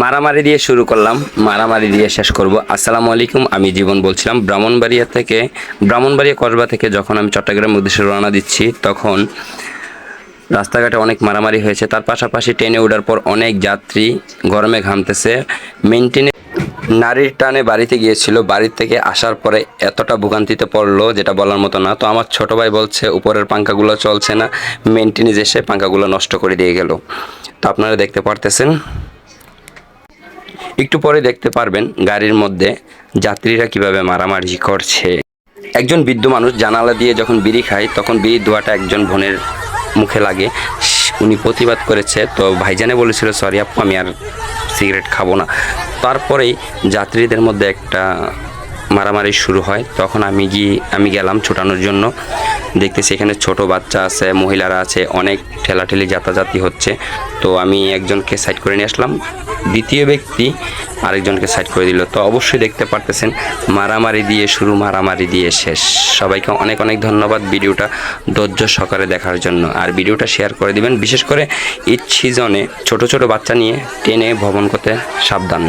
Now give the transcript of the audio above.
মারামারি দিয়ে শুরু করলাম, মারামারি দিয়ে শেষ করব। আসসালামু আলাইকুম, আমি জীবন বলছিলাম ব্রাহ্মণবাড়িয়া কসবা থেকে যখন আমি চট্টগ্রামের উদ্দেশ্যে রওনা দিচ্ছি তখন রাস্তাঘাটে অনেক মারামারি হয়েছে। তার পাশাপাশি ট্রেনে ওঠার পর অনেক যাত্রী গরমে ঘামতেছে। মেনটেনে নারীর টানে বাড়িতে গিয়েছিল, বাড়ির থেকে আসার পরে এতটা ভোগান্তিতে পড়লো যেটা বলার মতো না। তো আমার ছোট ভাই বলছে উপরের পাঙ্খাগুলো চলছে না, মেনটেনেন্স এসে পাঙ্খাগুলো নষ্ট করে দিয়ে গেল। তো আপনারা দেখতে পারতেছেন, একটু পরে দেখতে পারবেন গাড়ির মধ্যে যাত্রীরা কিভাবে মারামারি করছে। একজন বৃদ্ধ মানুষ জানালা দিয়ে যখন বিড়ি খায় তখন বিড়ির ধোঁয়াটা একজন বোনের মুখে লাগে। উনি প্রতিবাদ করেছে, তো ভাইজানে বলেছিল সরি আপু আমি আর সিগারেট খাবো না। তারপরেই যাত্রীদের মধ্যে একটা মারামারি শুরু হয়। তখন আমি গেলাম ছুটানোর জন্য। দেখতেছি এখানে ছোট বাচ্চা আছে, মহিলারা আছে, অনেক ঠেলাঠেলি যাতাযাতি হচ্ছে। তো আমি একজনকে সাইড করে নিয়ে আসলাম, দ্বিতীয় ব্যক্তি আরেকজনকে সাইড করে দিল। তো অবশ্যই দেখতে পারতেছেন মারামারি দিয়ে শুরু, মারামারি দিয়ে শেষ। সবাইকে অনেক অনেক ধন্যবাদ ভিডিওটা ধৈর্য সহকারে দেখার জন্য। আর ভিডিওটা শেয়ার করে দিবেন, বিশেষ করে ঈদ সিজনে ছোট ছোট বাচ্চা নিয়ে ট্রেনে ভ্রমণ করতে সাবধান।